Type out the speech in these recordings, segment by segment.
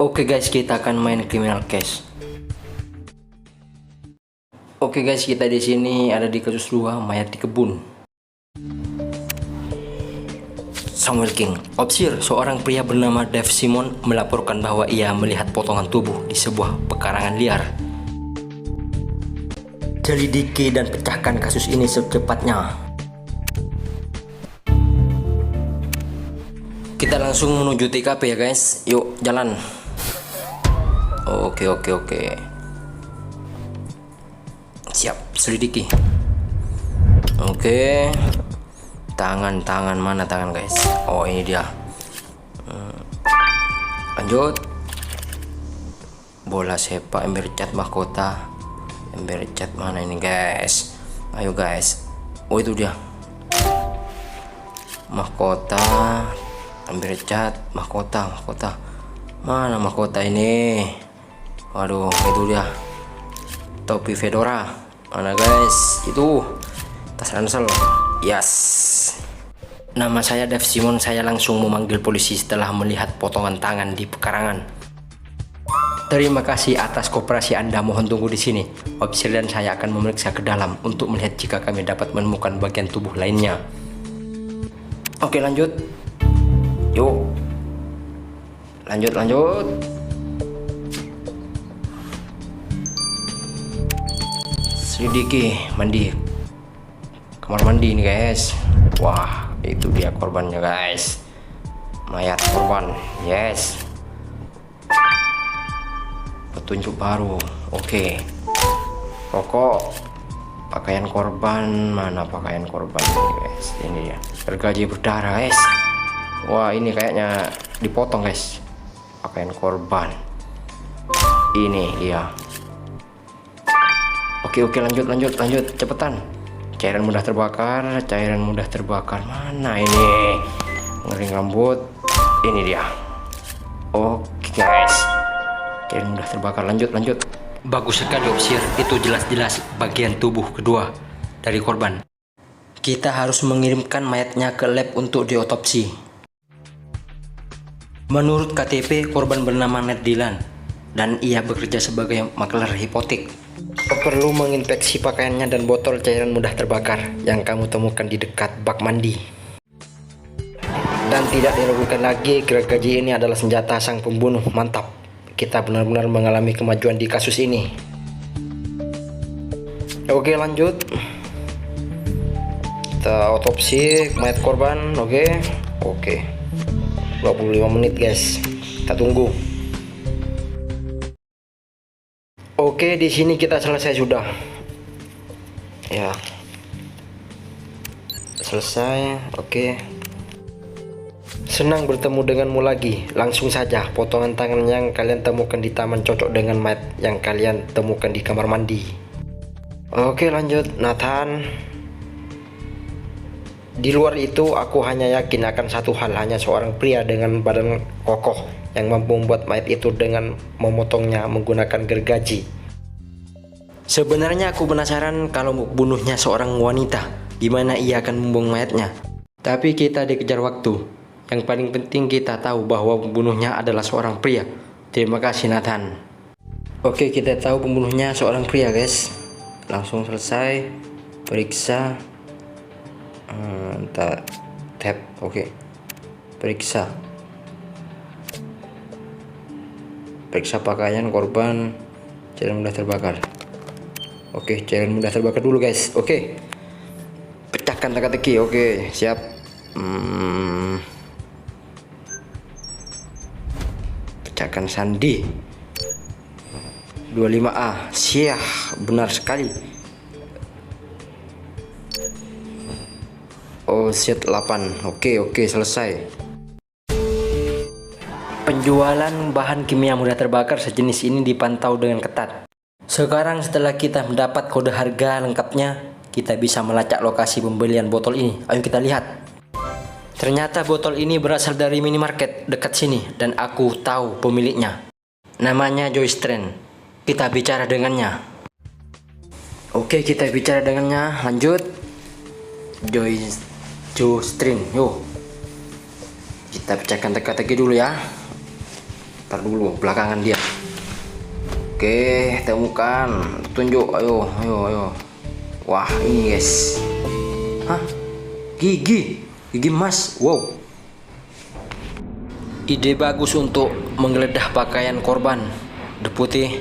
Oke guys, kita akan main Criminal Case. Oke guys, kita di sini ada di kasus 2, mayat di kebun. Samuel King. Opsir, seorang pria bernama Dave Simon melaporkan bahwa ia melihat potongan tubuh di sebuah pekarangan liar. Selidiki dan pecahkan kasus ini secepatnya. Kita langsung menuju TKP ya guys. Yuk, jalan. Oke. Siap, selidiki. Oke. Tangan mana tangan guys? Oh, ini dia. Lanjut. Bola sepak, ember cat mahkota. Ember cat mana ini guys? Ayo guys. Oh, itu dia. Mahkota, ember cat, mahkota. Mana mahkota ini? Waduh, itu dia. Topi fedora. Mana guys? Itu tas ransel. Yes. Nama saya Dave Simon. Saya langsung memanggil polisi setelah melihat potongan tangan di pekarangan. Terima kasih atas kooperasi Anda. Mohon tunggu di sini. Ofisial dan saya akan memeriksa ke dalam untuk melihat jika kami dapat menemukan bagian tubuh lainnya. Oke, lanjut. Yuk. Lanjut. Selidiki mandi. Kamar mandi ini guys. Wah, itu dia korbannya guys. Mayat korban. Yes. Petunjuk baru. Oke. Rokok. Pakaian korban. Mana pakaian korban ini guys? Ini ya. Gergaji berdarah guys. Wah, ini kayaknya dipotong guys. Pakaian korban. Ini dia. Oke, lanjut. Cepetan. Cairan mudah terbakar. Mana ini? Ngering rambut. Ini dia. Oke guys. Cairan mudah terbakar. Lanjut. Bagus sekali opsir. Itu jelas-jelas bagian tubuh kedua dari korban. Kita harus mengirimkan mayatnya ke lab untuk diotopsi. Menurut KTP, korban bernama Ned Dylan dan ia bekerja sebagai makler hipotek. Perlu menginspeksi pakaiannya dan botol cairan mudah terbakar yang kamu temukan di dekat bak mandi. Dan tidak diragukan lagi, gergaji ini adalah senjata sang pembunuh. Mantap, kita benar-benar mengalami kemajuan di kasus ini. Oke, lanjut. Kita otopsi mayat korban. Oke. 25 menit guys. Kita tunggu. Oke, di sini kita selesai sudah. Ya. Selesai. Oke. Senang bertemu denganmu lagi. Langsung saja, potongan tangan yang kalian temukan di taman cocok dengan mayat yang kalian temukan di kamar mandi. Oke, lanjut. Nathan. Di luar itu, aku hanya yakin akan satu hal. Hanya seorang pria dengan badan kokoh yang mampu membuat mayat itu dengan memotongnya menggunakan gergaji. Sebenarnya aku penasaran kalau bunuhnya seorang wanita, gimana ia akan membuang mayatnya. Tapi kita dikejar waktu. Yang paling penting kita tahu bahwa pembunuhnya adalah seorang pria. Terima kasih Nathan. Oke, kita tahu pembunuhnya seorang pria guys. Langsung selesai. Periksa. Tab. Oke. Periksa pakaian korban. Cairan mudah terbakar. Oke, cairan mudah terbakar dulu guys. Oke. Pecahkan teka-teki. Oke, siap. Pecahkan sandi. 25A. Siap, benar sekali. Oh, set 8. Oke, selesai. Penjualan bahan kimia mudah terbakar sejenis ini dipantau dengan ketat. Sekarang setelah kita mendapat kode harga lengkapnya, kita bisa melacak lokasi pembelian botol ini. Ayo kita lihat. Ternyata botol ini berasal dari minimarket dekat sini dan aku tahu pemiliknya. Namanya Joyce Trent. Kita bicara dengannya. Oke, kita bicara dengannya. Lanjut. Joyce Trent. Yuk. Kita pecahkan teka-teki dulu ya. Ntar dulu, belakangan dia. Oke, temukan. Tunjuk, ayo, ayo, ayo. Wah, ini guys. Hah? Gigi emas. Wow. Ide bagus untuk menggeledah pakaian korban, Deputi.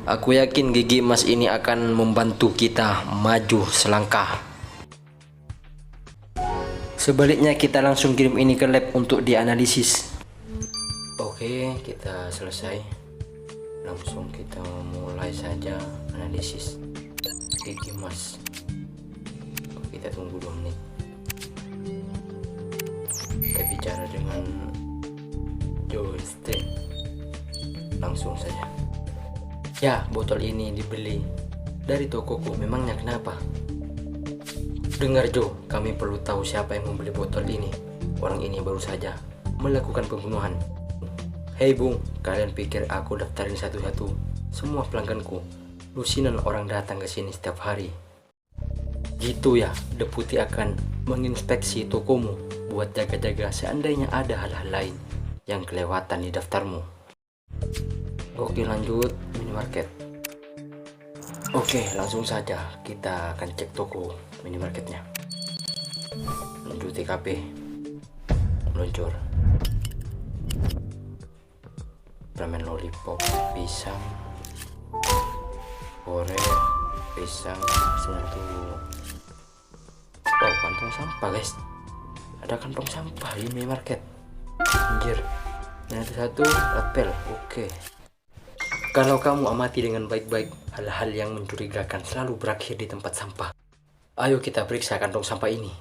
Aku yakin gigi emas ini akan membantu kita maju selangkah. Sebaliknya kita langsung kirim ini ke lab untuk dianalisis. Oke, kita selesai. Langsung kita mulai saja analisis gigi emas. Kita tunggu 2 menit. Kita bicara dengan Joyce. Langsung saja. Ya, botol ini dibeli dari tokoku. Memangnya kenapa? Dengar Jo, kami perlu tahu siapa yang membeli botol ini. Orang ini baru saja melakukan pembunuhan. Hei Bung, kalian pikir aku daftarin satu-satu semua pelangganku? Lusinan orang datang ke sini setiap hari. Gitu ya, Deputi akan menginspeksi tokomu buat jaga-jaga seandainya ada hal-hal lain yang kelewatan di daftarmu. Oke, lanjut minimarket. Oke, langsung saja kita akan cek toko minimarketnya. Menuju TKP. Meluncur. Permen lollipop, pisang, korek, pisang, satu. Oh, kantong sampah guys. Ada kantong sampah di minimarket. Anjir. Yang satu lapel. Oke. Kalau kamu amati dengan baik-baik, hal-hal yang mencurigakan selalu berakhir di tempat sampah. Ayo kita periksa kantong sampah ini.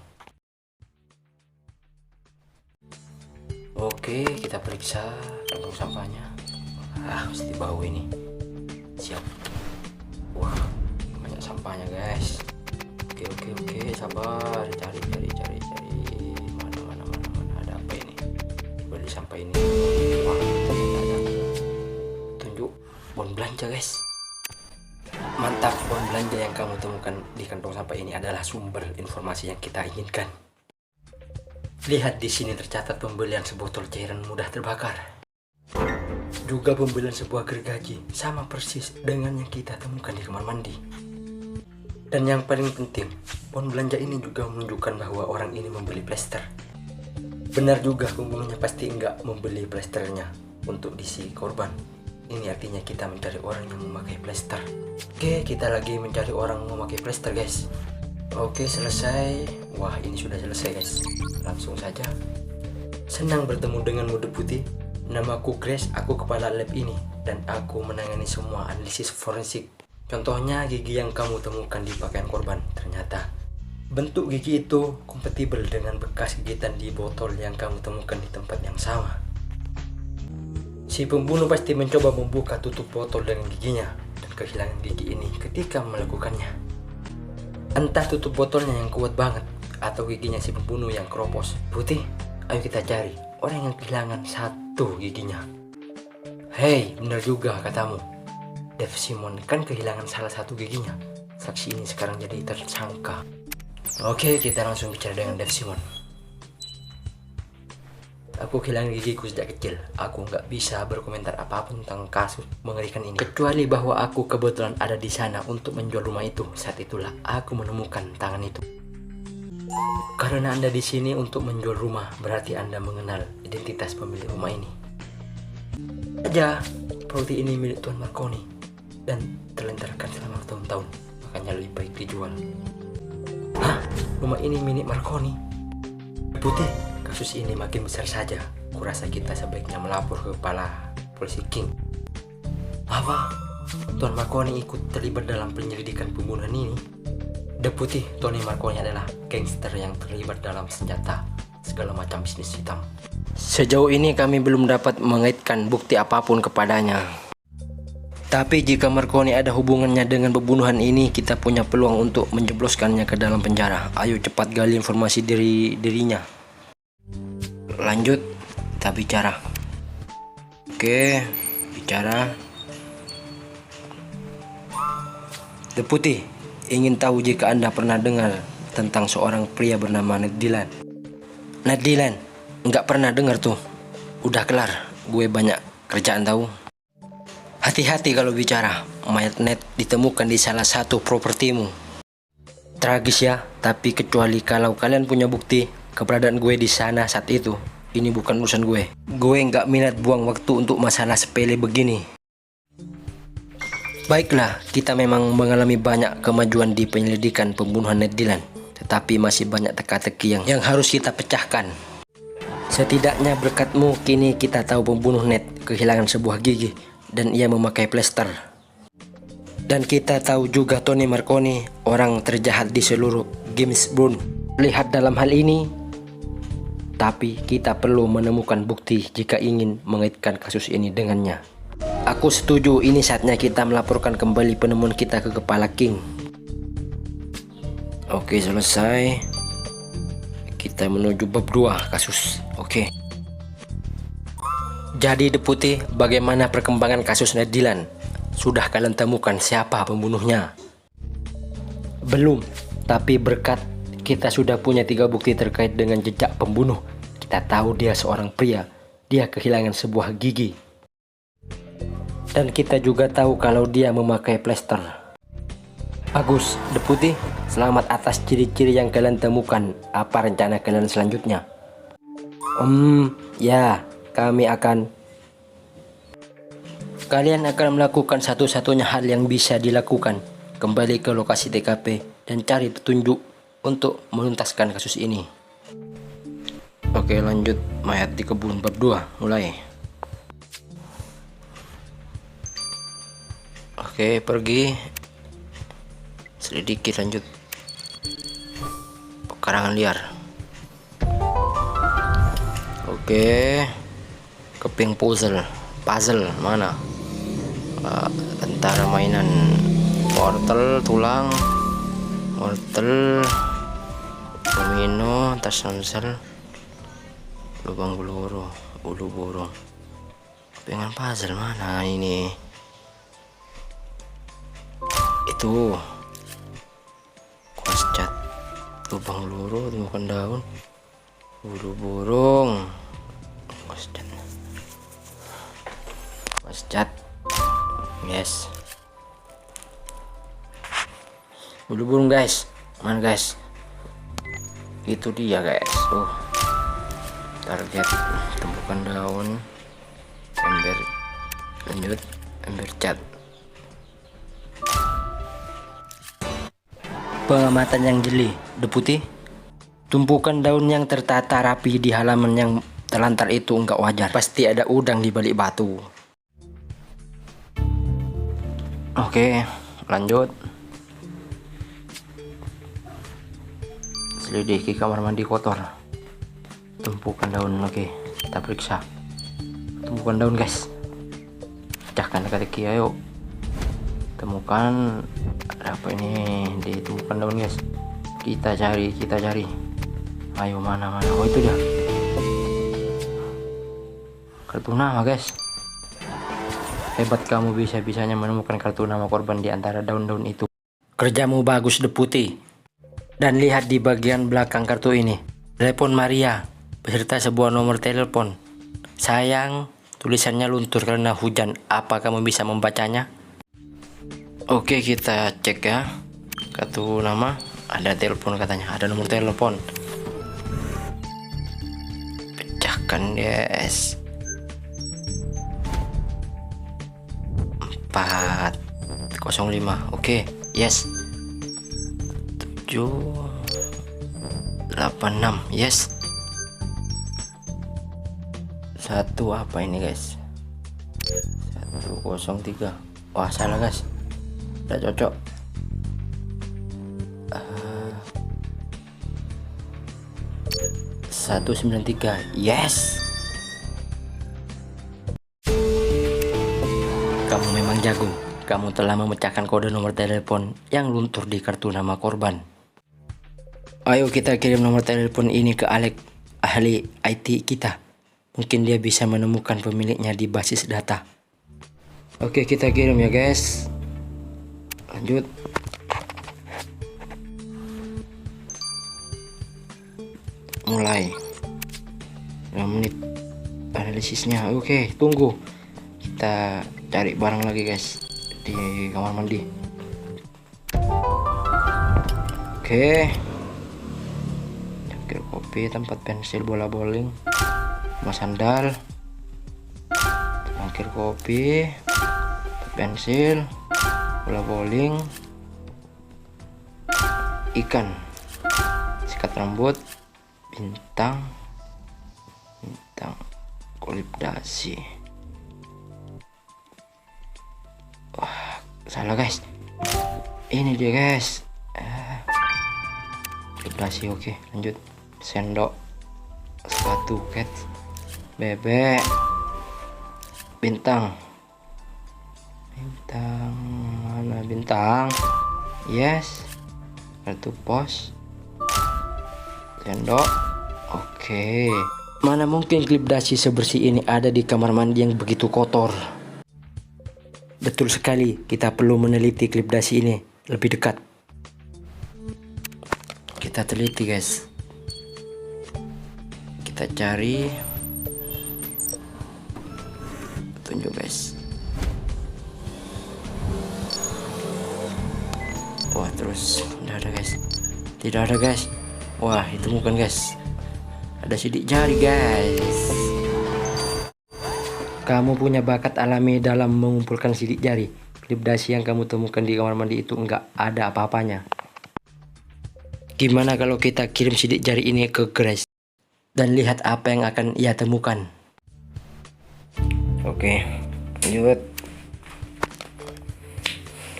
Oke, kita periksa kantong sampahnya. Mesti bau ini. Siap. Wah, banyak sampahnya guys. Oke, sabar. Cari. Mana. Ada apa ini? Beli sampah ini. Wah, ternyata ada. Tunjuk bon belanja guys. Mantap, bon belanja yang kamu temukan di kantong sampah ini adalah sumber informasi yang kita inginkan. Lihat di sini tercatat pembelian sebotol cairan mudah terbakar. Juga pembelian sebuah gergaji sama persis dengan yang kita temukan di kamar mandi. Dan yang paling penting, bon belanja ini juga menunjukkan bahwa orang ini membeli plester. Benar juga, pembunuhnya pasti enggak membeli plesternya untuk diisi korban. Ini artinya kita mencari orang yang memakai plester. Oke, kita lagi mencari orang memakai plester guys. Oke, selesai. Wah, ini sudah selesai guys. Langsung saja. Senang bertemu denganmu Deputi. Namaku Grace, aku kepala lab ini. Dan aku menangani semua analisis forensik. Contohnya gigi yang kamu temukan di pakaian korban. Ternyata bentuk gigi itu kompatibel dengan bekas gigitan di botol yang kamu temukan di tempat yang sama. Si pembunuh pasti mencoba membuka tutup botol dengan giginya dan kehilangan gigi ini ketika melakukannya. Entah tutup botolnya yang kuat banget atau giginya si pembunuh yang keropos. Putih, ayo kita cari orang yang kehilangan satu giginya. Hei, benar juga katamu. Dev Simon kan kehilangan salah satu giginya. Saksi ini sekarang jadi tersangka. Oke, kita langsung bicara dengan Dev Simon. Aku kehilangan gigiku sejak kecil. Aku nggak bisa berkomentar apapun tentang kasus mengerikan ini. Kecuali bahwa aku kebetulan ada di sana untuk menjual rumah itu. Saat itulah aku menemukan tangan itu. Karena Anda di sini untuk menjual rumah, berarti Anda mengenal identitas pemilik rumah ini. Aja, properti ini milik Tuan Marconi dan terlantarkan selama bertahun-tahun. Makanya lebih baik dijual. Hah? Rumah ini milik Marconi? Putih, kasus ini makin besar saja. Kurasa kita sebaiknya melapor ke kepala polisi King. Apa? Tuan Marconi ikut terlibat dalam penyelidikan pembunuhan ini? Deputi Tony Marconi adalah gangster yang terlibat dalam senjata segala macam bisnis hitam. Sejauh ini kami belum dapat mengaitkan bukti apapun kepadanya. Tapi jika Marconi ada hubungannya dengan pembunuhan ini, kita punya peluang untuk menjebloskannya ke dalam penjara. Ayo cepat gali informasi dirinya. Lanjut, kita bicara. Oke, bicara. Deputi, ingin tahu jika Anda pernah dengar tentang seorang pria bernama Ned Dylan. Ned Dylan? Nggak pernah dengar tuh. Udah kelar, gue banyak kerjaan tahu. Hati-hati kalau bicara, mayat Ned ditemukan di salah satu propertimu. Tragis ya, tapi kecuali kalau kalian punya bukti keberadaan gue di sana saat itu, ini bukan urusan gue. Gue nggak minat buang waktu untuk masalah sepele begini. Baiklah, kita memang mengalami banyak kemajuan di penyelidikan pembunuhan Ned Dylan, tetapi masih banyak teka-teki yang harus kita pecahkan. Setidaknya berkatmu, kini kita tahu pembunuh Ned kehilangan sebuah gigi dan ia memakai plester. Dan kita tahu juga Tony Marconi, orang terjahat di seluruh Gamesbrun, lihat dalam hal ini. Tapi kita perlu menemukan bukti jika ingin mengaitkan kasus ini dengannya. Aku setuju, ini saatnya kita melaporkan kembali penemuan kita ke Kepala King. Oke, selesai. Kita menuju bab 2 kasus. Oke. Jadi Deputi, bagaimana perkembangan kasus Ned Dylan? Sudah kalian temukan siapa pembunuhnya? Belum, tapi berkat kita sudah punya 3 bukti terkait dengan jejak pembunuh. Kita tahu dia seorang pria. Dia kehilangan sebuah gigi. Dan kita juga tahu kalau dia memakai plester. Bagus, Deputi. Selamat atas ciri-ciri yang kalian temukan. Apa rencana kalian selanjutnya? Ya, kalian akan melakukan satu-satunya hal yang bisa dilakukan. Kembali ke lokasi TKP dan cari petunjuk untuk menuntaskan kasus ini. Oke, lanjut. Mayat di kebun bab 2, mulai. Oke, pergi. Selidiki, lanjut. Pekarangan liar. Oke. Keping puzzle mana? Antara mainan wortel, tulang, wortel, domino, tas ransel, lubang peluru, ulu burung. Kepingan puzzle mana ini? Itu kuas cat, lubang peluru, temukan daun, ulu burung, kuas cat. Yes, ulu burung guys, mana guys? Itu dia guys. Target, temukan daun, ember, lanjut ember cat. Pengamatan yang jeli, Deputi. Tumpukan daun yang tertata rapi di halaman yang terlantar itu enggak wajar. Pasti ada udang di balik batu. Oke, lanjut. Selidiki kamar mandi kotor. Tumpukan daun. Oke, kita periksa. Tumpukan daun guys. Pecahkan teka-teki, ayo. Temukan apa ini? Ditemukan daun guys. Kita cari. Ayo, mana? Oh, itu dia. Kartu nama guys. Hebat kamu, bisa-bisanya menemukan kartu nama korban di antara daun-daun itu. Kerjamu bagus, Deputi. Dan lihat di bagian belakang kartu ini. Telepon Maria beserta sebuah nomor telepon. Sayang, tulisannya luntur karena hujan. Apa kamu bisa membacanya? Oke, kita cek ya. Kartu nama, ada telepon katanya, ada nomor telepon. Pecahkan, yes. 405. Oke, yes. 786, yes. Satu apa ini guys? 103. Wah, salah guys. Tidak cocok. 193, yes. Kamu memang jago. Kamu telah memecahkan kode nomor telepon yang luntur di kartu nama korban. Ayo kita kirim nomor telepon ini ke Alex, ahli IT kita. Mungkin dia bisa menemukan pemiliknya di basis data. Oke, kita kirim ya guys. Lanjut. Mulai 5 menit analisisnya. Oke, tunggu. Kita cari barang lagi guys di kamar mandi. Oke, cangkir kopi, tempat pensil, bola bowling, mas sandal, cangkir kopi, pensil, bola bowling, ikan, sikat rambut, bintang, kulit dasi. Wah, salah guys, ini dia guys. Kulit dasi. Oke, lanjut. Sendok, sepatu cat, bebek, bintang, mana bintang? Yes, kartu pos, sendok. Oke, mana mungkin klip dasi sebersih ini ada di kamar mandi yang begitu kotor. Betul sekali, kita perlu meneliti klip dasi ini lebih dekat. Kita teliti guys, kita cari petunjuk guys. Wah, terus tidak ada guys, tidak ada guys. Wah, itu bukan guys, ada sidik jari guys. Kamu punya bakat alami dalam mengumpulkan sidik jari. Klip dasi yang kamu temukan di kamar mandi itu enggak ada apa-apanya. Gimana kalau kita kirim sidik jari ini ke Grace dan lihat apa yang akan ia temukan? Oke, lanjut.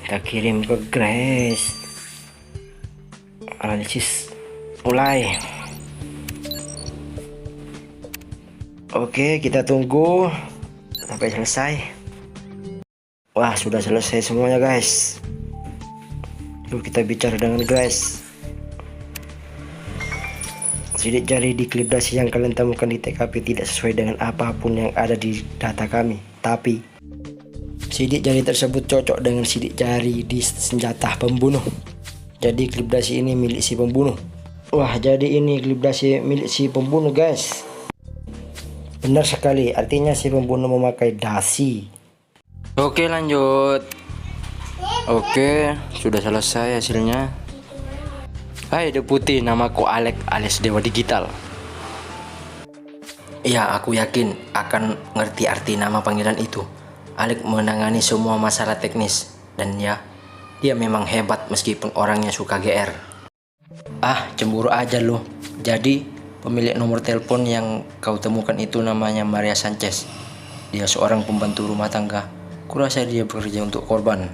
Kita kirim ke Grace. Analisis mulai. Oke, kita tunggu sampai selesai. Wah, sudah selesai semuanya guys. Yuk kita bicara dengan Grace. Sidik jari di klip dasi yang kalian temukan di TKP tidak sesuai dengan apapun yang ada di data kami. Tapi sidik jari tersebut cocok dengan sidik jari di senjata pembunuh. Jadi klip dasi ini milik si pembunuh. Wah, jadi ini klip dasi milik si pembunuh guys. Benar sekali, artinya si pembunuh memakai dasi. Oke, lanjut. Oke, sudah selesai hasilnya. Hai Deputi, namaku Alex alias Dewa Digital. Ya, aku yakin akan ngerti arti nama panggilan itu. Alex menangani semua masalah teknis. Dan ya, dia memang hebat meskipun orangnya suka GR. Ah, cemburu aja loh. Jadi, pemilik nomor telepon yang kau temukan itu namanya Maria Sanchez. Dia seorang pembantu rumah tangga. Kurasa dia bekerja untuk korban.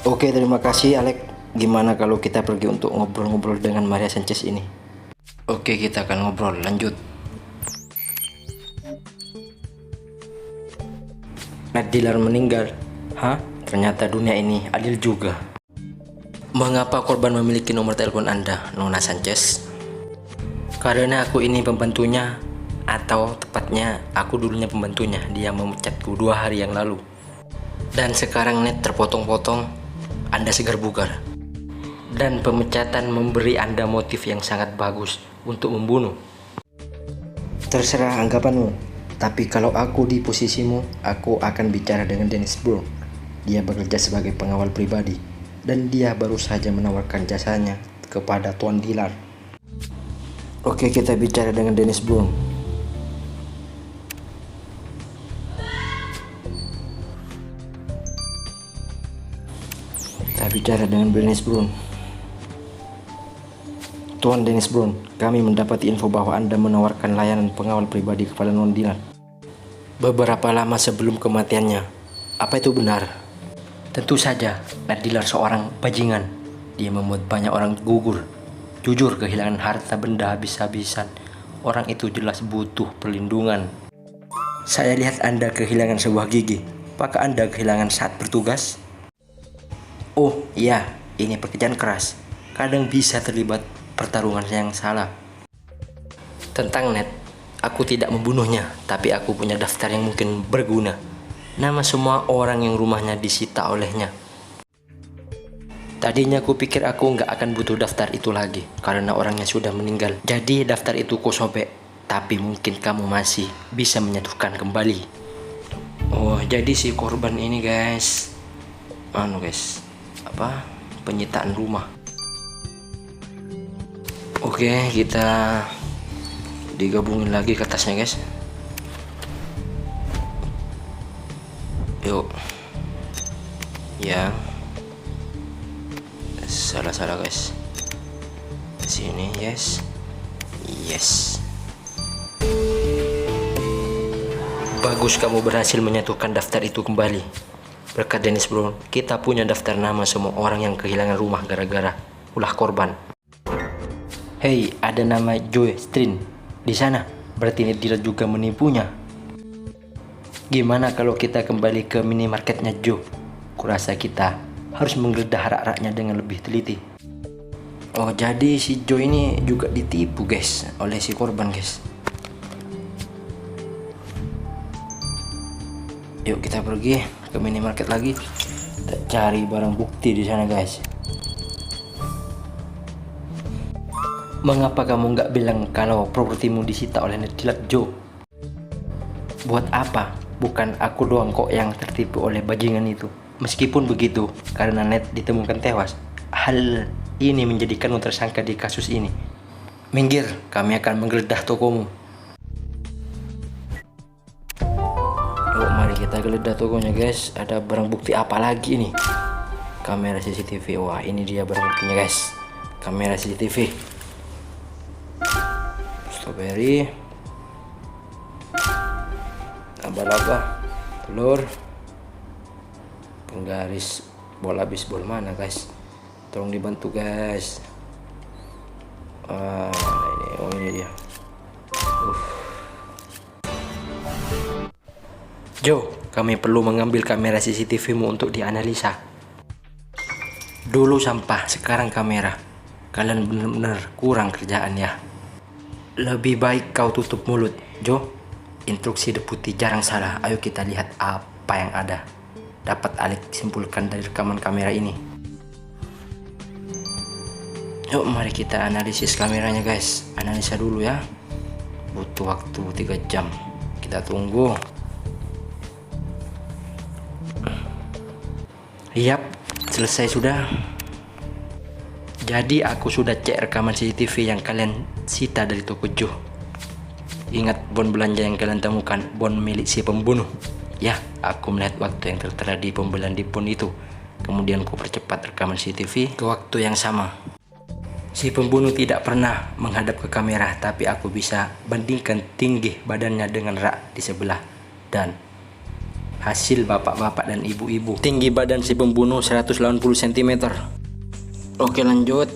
Oke, terima kasih Alex. Gimana kalau kita pergi untuk ngobrol-ngobrol dengan Maria Sanchez ini? Oke, kita akan ngobrol. Lanjut. Matt Dillard meninggal. Hah? Ternyata dunia ini adil juga. Mengapa korban memiliki nomor telepon Anda, Nona Sanchez? Karena aku ini pembantunya, atau tepatnya aku dulunya pembantunya. Dia memecatku 2 hari yang lalu. Dan sekarang net terpotong-potong. Anda segar bugar. Dan pemecatan memberi Anda motif yang sangat bagus untuk membunuh. Terserah anggapanmu. Tapi kalau aku di posisimu, aku akan bicara dengan Dennis Brown. Dia bekerja sebagai pengawal pribadi. Dan dia baru saja menawarkan jasanya kepada Tuan Dillard. Oke, kita bicara dengan Dennis Brown. Kita bicara dengan Dennis Brown. Tuan Dennis Brown, kami mendapati info bahwa Anda menawarkan layanan pengawal pribadi kepada Non Dillard beberapa lama sebelum kematiannya. Apa itu benar? Tentu saja, Matt Dillard seorang bajingan. Dia membuat banyak orang gugur. Jujur, kehilangan harta benda habis-habisan. Orang itu jelas butuh perlindungan. Saya lihat Anda kehilangan sebuah gigi. Apakah Anda kehilangan saat bertugas? Oh iya, ini pekerjaan keras. Kadang bisa terlibat pertarungan yang salah. Tentang Ned, aku tidak membunuhnya, tapi aku punya daftar yang mungkin berguna. Nama semua orang yang rumahnya disita olehnya. Tadinya aku pikir aku nggak akan butuh daftar itu lagi, karena orangnya sudah meninggal. Jadi daftar itu ku sobek, tapi mungkin kamu masih bisa menyatukan kembali. Oh, jadi si korban ini guys, guys, penyitaan rumah. Oke, kita digabungin lagi ke tasnya guys. Yuk. Yang salah guys. Sini, yes. Bagus, kamu berhasil menyatukan daftar itu kembali. Berkat Dennis bro, kita punya daftar nama semua orang yang kehilangan rumah gara-gara ulah korban. Hey, ada nama Joe Strin di sana. Berarti dia juga menipunya. Gimana kalau kita kembali ke minimarketnya Joe? Kurasa kita harus menggeledah rak-raknya dengan lebih teliti. Oh, jadi si Joe ini juga ditipu guys oleh si korban guys. Yuk kita pergi ke minimarket lagi. Kita cari barang bukti di sana guys. Mengapa kamu nggak bilang kalau propertimu disita oleh Nedilat Joe? Buat apa? Bukan aku doang kok yang tertipu oleh bajingan itu. Meskipun begitu, karena Ned ditemukan tewas, hal ini menjadikanmu tersangka di kasus ini. Minggir, kami akan menggeledah tokomu. Yuk, mari kita geledah tokonya guys. Ada barang bukti apa lagi nih? Kamera CCTV. Wah, ini dia barang buktinya guys. Kamera CCTV. Strawberry, laba-laba, telur, penggaris bola baseball mana guys? Tolong dibantu guys. Ini dia. Joe, kami perlu mengambil kamera CCTV-mu untuk dianalisa. Dulu sampah, sekarang kamera. Kalian benar-benar kurang kerjaan ya. Lebih baik kau tutup mulut, Joe. Instruksi deputi jarang salah. Ayo kita lihat apa yang ada. Dapat Alex simpulkan dari rekaman kamera ini. Yuk, mari kita analisis kameranya guys. Analisa dulu ya. Butuh waktu 3 jam. Kita tunggu. Yap, selesai sudah. Jadi aku sudah cek rekaman CCTV yang kalian sita dari toko Joe. Ingat bon belanja yang kalian temukan, bon milik si pembunuh. Ya, aku melihat waktu yang tertera di pembelian di bon itu. Kemudian ku percepat rekaman CCTV ke waktu yang sama. Si pembunuh tidak pernah menghadap ke kamera, tapi aku bisa bandingkan tinggi badannya dengan rak di sebelah. Dan hasil bapak-bapak dan ibu-ibu. Tinggi badan si pembunuh 180 cm. Oke, lanjut.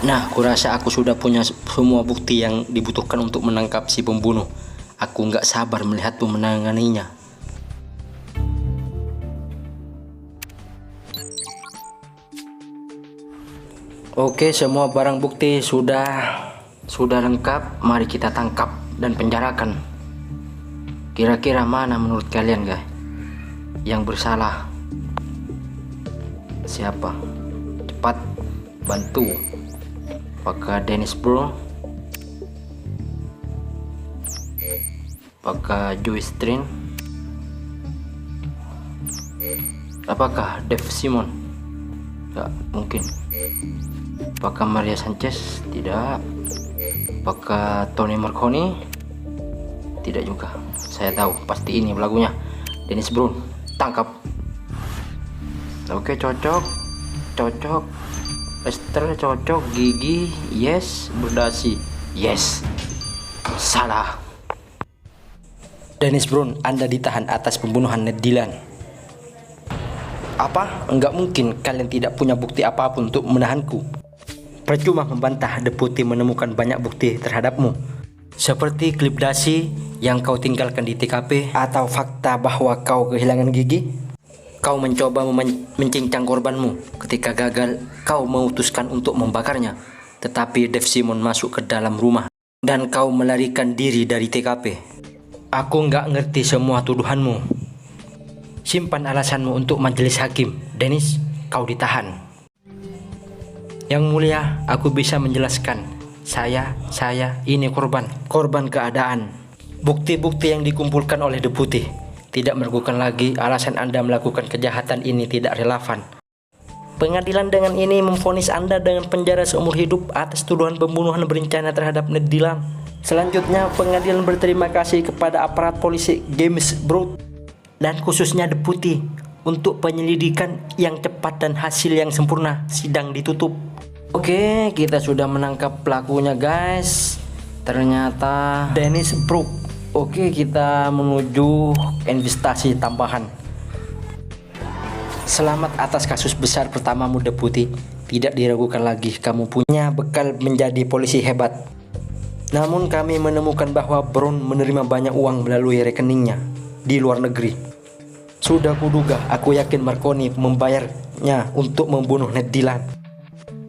Nah, kurasa aku sudah punya semua bukti yang dibutuhkan untuk menangkap si pembunuh. Aku nggak sabar melihat menanganinya. Oke, semua barang bukti sudah lengkap. Mari kita tangkap dan penjarakan. Kira-kira mana menurut kalian guys yang bersalah? Siapa? Cepat bantu. Apakah Dennis bro? Apakah Joe Strin? Apakah Dave Simon? Tidak mungkin. Apakah Maria Sanchez? Tidak. Apakah Tony Marconi? Tidak juga. Saya tahu pasti ini pelakunya. Dennis Brown, tangkap. Oke, cocok. Esther cocok. Gigi, yes. Berdasi, yes. Salah. Dennis Brown, Anda ditahan atas pembunuhan Ned Dylan. Apa? Enggak mungkin, kalian tidak punya bukti apapun untuk menahanku. Percuma membantah, deputi menemukan banyak bukti terhadapmu. Seperti klip dasi yang kau tinggalkan di TKP, atau fakta bahwa kau kehilangan gigi. Kau mencoba mencincang korbanmu. Ketika gagal, kau memutuskan untuk membakarnya. Tetapi Dave Simon masuk ke dalam rumah dan kau melarikan diri dari TKP. Aku nggak ngerti semua tuduhanmu. Simpan alasanmu untuk majelis hakim. Dennis, kau ditahan. Yang mulia, aku bisa menjelaskan. Saya ini korban keadaan. Bukti-bukti yang dikumpulkan oleh deputi. tidak meragukan lagi, alasan Anda melakukan kejahatan ini tidak relevan. Pengadilan dengan ini memvonis Anda dengan penjara seumur hidup atas tuduhan pembunuhan berencana terhadap Ned Dylan. Selanjutnya, pengadilan berterima kasih kepada aparat polisi James Broad dan khususnya Deputi untuk penyelidikan yang cepat dan hasil yang sempurna. Sidang ditutup. Oke, kita sudah menangkap pelakunya guys. Ternyata Dennis Brook. Oke, kita menuju investasi tambahan. Selamat atas kasus besar pertamamu Deputi. Tidak diragukan lagi, kamu punya bekal menjadi polisi hebat. Namun kami menemukan bahwa Brown menerima banyak uang melalui rekeningnya di luar negeri. Sudah kuduga, aku yakin Marconi membayarnya untuk membunuh Ned Dylan.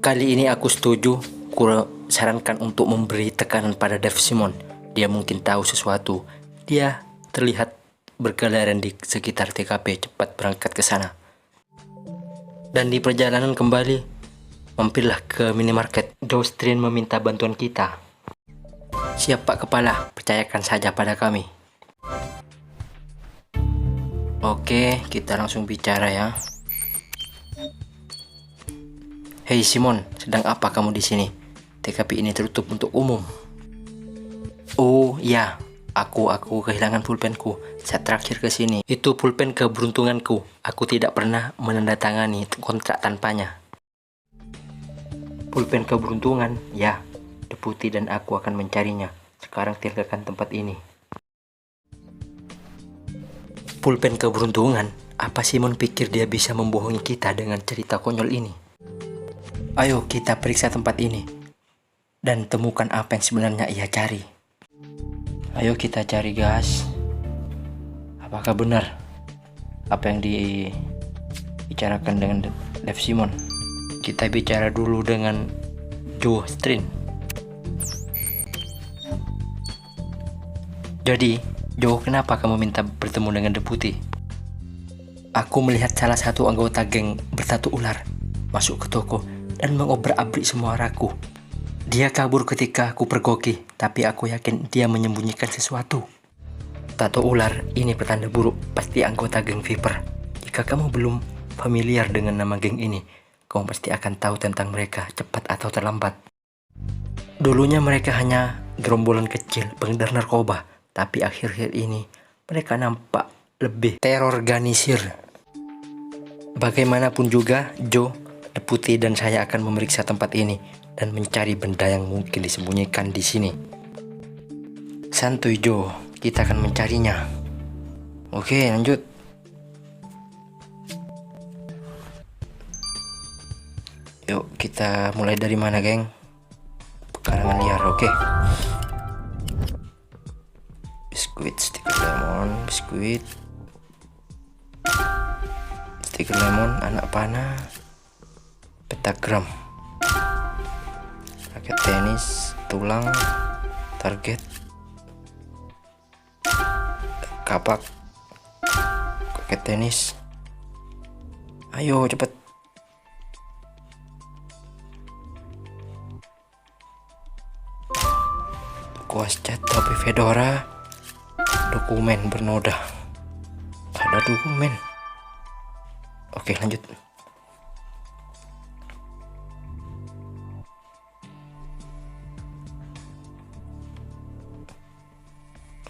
Kali ini aku setuju, ku sarankan untuk memberi tekanan pada Dave Simon. Dia mungkin tahu sesuatu. Dia terlihat berkeliaran di sekitar TKP, cepat berangkat ke sana. Dan di perjalanan kembali, mampirlah ke minimarket. Joustrin meminta bantuan kita. Siap Pak Kepala, percayakan saja pada kami. Oke, kita langsung bicara ya. Hei Simon, sedang apa kamu di sini? TKP ini tertutup untuk umum. Oh ya, aku kehilangan pulpenku saat terakhir ke sini. Itu pulpen keberuntunganku. Aku tidak pernah menandatangani kontrak tanpanya. Pulpen keberuntungan, ya. Deputi dan aku akan mencarinya. Sekarang tinggalkan tempat ini. Pulpen keberuntungan? Apa Simon pikir dia bisa membohongi kita dengan cerita konyol ini? Ayo kita periksa tempat ini dan temukan apa yang sebenarnya ia cari. Ayo kita cari guys. Apakah benar apa yang dibicarakan dengan Dave Simon? Kita bicara dulu dengan Joustrin. Jadi, Joe, kenapa kamu minta bertemu dengan Deputi? Aku melihat salah satu anggota geng bertatu ular masuk ke toko dan mengobrak-abrik semua araku. Dia kabur ketika aku pergoki, tapi aku yakin dia menyembunyikan sesuatu. Tato ular ini pertanda buruk, pasti anggota geng Viper. Jika kamu belum familiar dengan nama geng ini, kamu pasti akan tahu tentang mereka cepat atau terlambat. Dulunya mereka hanya gerombolan kecil pengedar narkoba, tapi akhir-akhir ini mereka nampak lebih terorganisir. Bagaimanapun juga, Joe, Deputi dan saya akan memeriksa tempat ini dan mencari benda yang mungkin disembunyikan di sini. Santuy Joe, kita akan mencarinya. Oke, lanjut. Yuk, kita mulai dari mana, geng? Pekarangan liar, oke. Biskuit, stiker lemon, biskuit. Stiker lemon, anak panah. Pentagram, raket tenis, tulang, target, kapak, raket tenis. Ayo cepet. Kuas cat, topi fedora, dokumen bernoda. Ada dokumen. Oke, lanjut.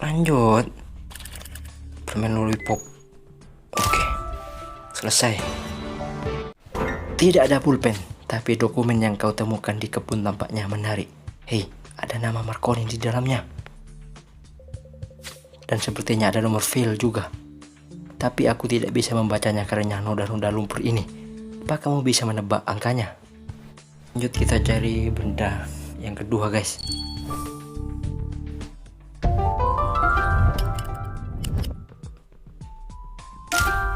Lanjut. Permen lollipop. Oke, selesai. Tidak ada pulpen, tapi dokumen yang kau temukan di kebun tampaknya menarik. Hei, ada nama Marconi di dalamnya. Dan sepertinya ada nomor file juga. Tapi aku tidak bisa membacanya karena noda-noda lumpur ini. Apa kamu bisa menebak angkanya? Lanjut kita cari benda yang kedua guys.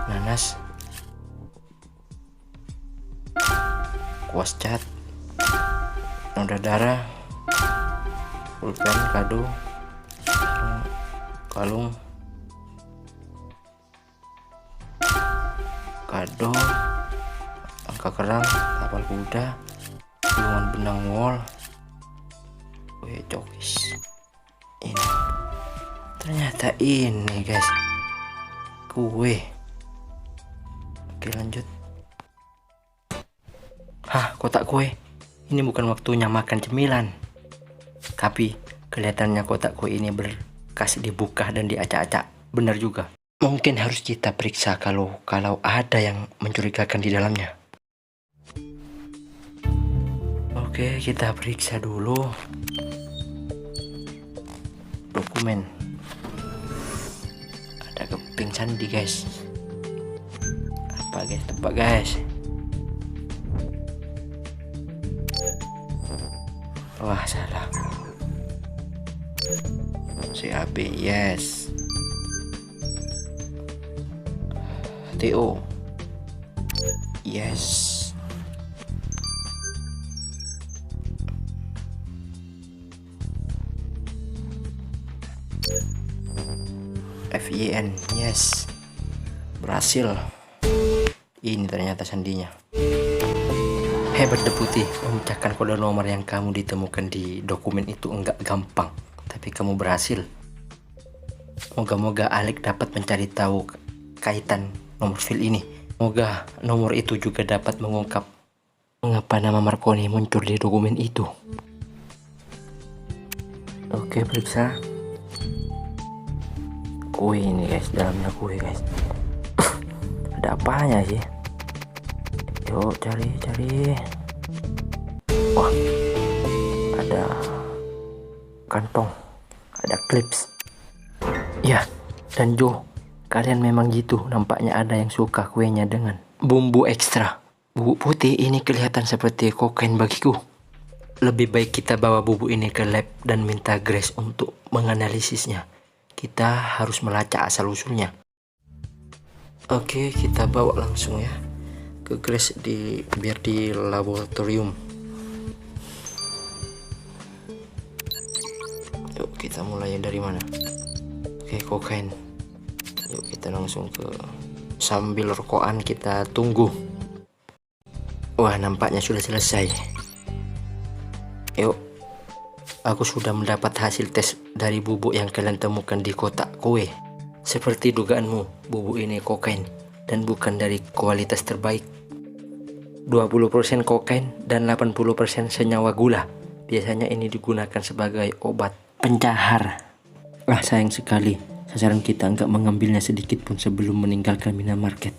Nanas, kuas cat, noda darah, pulpen, kado, kalung, kado, angka kerang, tapal kuda, gulungan benang wol, cokis. Ini ternyata ini guys. kue. Oke, lanjut. Hah, kotak kue? Ini bukan waktunya makan cemilan. Tapi kelihatannya kotak kue ini berkas dibuka dan diacak-acak. Benar juga. Mungkin harus kita periksa kalau ada yang mencurigakan di dalamnya. Oke, kita periksa dulu dokumen. Ada keping sandi guys. Apa guys? Tebak guys. Wah, salah. CAB, yes. TO, yes. FIN, yes. Berhasil. Ini ternyata sandinya. Hebat Deputi, memecahkan kode nomor yang kamu ditemukan di dokumen itu enggak gampang, tapi kamu berhasil. Moga-moga Alec dapat mencari tahu kaitan nomor file ini. Moga nomor itu juga dapat mengungkap mengapa nama Marconi muncul di dokumen itu. Oke, periksa. Kue ini guys, dalamnya kue guys. Ada apanya sih? Yuk cari. Wah, ada kantong, ada clips. Ya, dan Joe, kalian memang gitu. Nampaknya ada yang suka kuenya dengan bumbu ekstra. Bubuk putih ini kelihatan seperti kokain bagiku. Lebih baik kita bawa bubuk ini ke lab dan minta Grace untuk menganalisisnya. Kita harus melacak asal usulnya. Oke, kita bawa langsung ya ke Grace biar di laboratorium. Yuk kita mulai dari mana? Oke, kokain. Yuk kita langsung ke, sambil rokokan kita tunggu. Wah, nampaknya sudah selesai. Yuk, aku sudah mendapat hasil tes dari bubuk yang kalian temukan di kotak kue. Seperti dugaanmu, bubuk ini kokain dan bukan dari kualitas terbaik. 20% kokain dan 80% senyawa gula. Biasanya ini digunakan sebagai obat pencahar. Wah, sayang sekali. Sasaran kita enggak mengambilnya sedikit pun sebelum meninggalkan minimarket.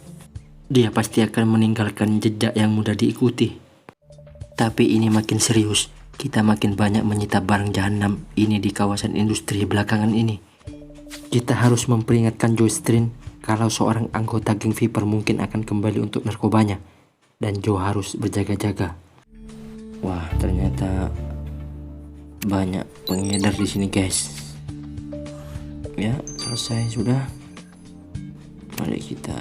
Dia pasti akan meninggalkan jejak yang mudah diikuti. Tapi ini makin serius. Kita makin banyak menyita barang jahanam ini di kawasan industri belakangan ini. Kita harus memperingatkan Joe Strin kalau seorang anggota geng Viper mungkin akan kembali untuk narkobanya. Dan Joe harus berjaga-jaga. Wah, ternyata banyak pengedar di sini guys. Ya, selesai sudah. Mari kita.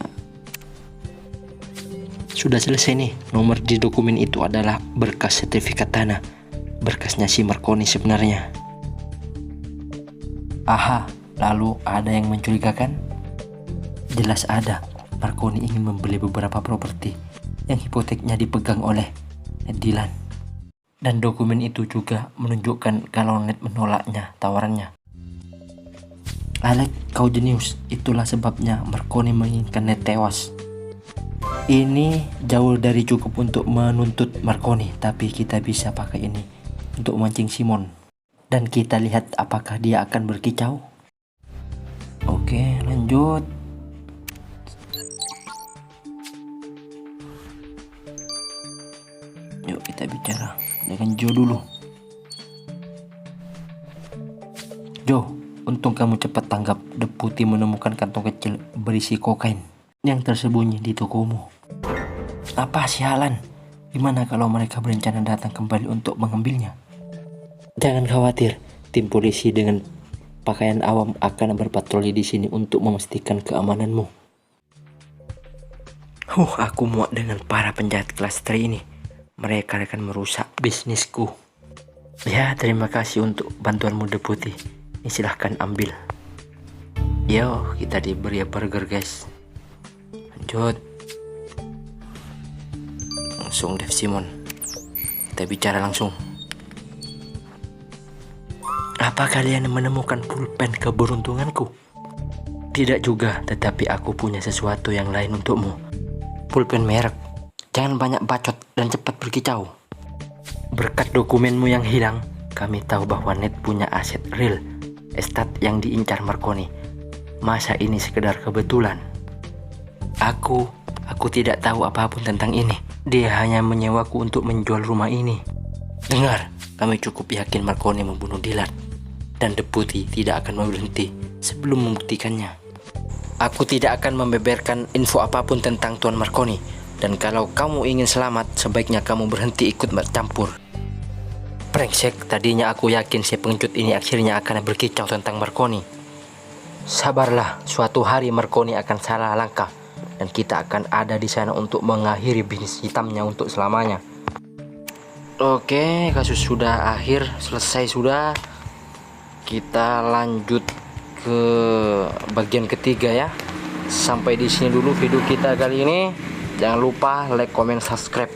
Sudah selesai nih. Nomor di dokumen itu adalah berkas sertifikat tanah. Berkasnya si Marconi sebenarnya. Aha, lalu ada yang mencurigakan? Jelas ada. Marconi ingin membeli beberapa properti yang hipoteknya dipegang oleh Dylan. Dan dokumen itu juga menunjukkan kalau Ned menolaknya tawarannya. Alec, kau jenius. Itulah sebabnya Marconi menginginkan Ned tewas. Ini jauh dari cukup untuk menuntut Marconi, tapi kita bisa pakai ini untuk memancing Simon. Dan kita lihat apakah dia akan berkicau. Oke, lanjut. Yuk kita bicara dengan Joe dulu. Joe, untung kamu cepat tanggap. Deputi menemukan kantong kecil berisi kokain yang tersembunyi di tokomu. Apa sialan? Gimana kalau mereka berencana datang kembali untuk mengambilnya? Jangan khawatir, tim polisi dengan pakaian awam akan berpatroli di sini untuk memastikan keamananmu. Aku muak dengan para penjahat kelas 3 ini. Mereka akan merusak bisnisku. Ya, terima kasih untuk bantuanmu Deputi. Ini silahkan ambil. Yo, kita diberi burger guys. Lanjut. Langsung Dev Simon. Kita bicara langsung. Apa kalian menemukan pulpen keberuntunganku? Tidak juga, tetapi aku punya sesuatu yang lain untukmu. Pulpen merek. Jangan banyak bacot dan cepat berkicau. Berkat dokumenmu yang hilang, kami tahu bahwa Ned punya aset real estate yang diincar Marconi. Masa ini sekedar kebetulan? Aku tidak tahu apapun tentang ini. Dia hanya menyewaku untuk menjual rumah ini. Dengar, kami cukup yakin Marconi membunuh Dillard. Dan Deputi tidak akan berhenti sebelum membuktikannya. Aku tidak akan membeberkan info apapun tentang Tuan Marconi. Dan kalau kamu ingin selamat, sebaiknya kamu berhenti ikut bercampur. Brengsek, tadinya aku yakin si pengecut ini akhirnya akan berkicau tentang Marconi. Sabarlah, suatu hari Marconi akan salah langkah. Dan kita akan ada di sana untuk mengakhiri bisnis hitamnya untuk selamanya. Oke, kasus sudah akhir, selesai sudah. Kita lanjut ke bagian ketiga ya. Sampai di sini dulu video kita kali ini. Jangan lupa like, comment, subscribe.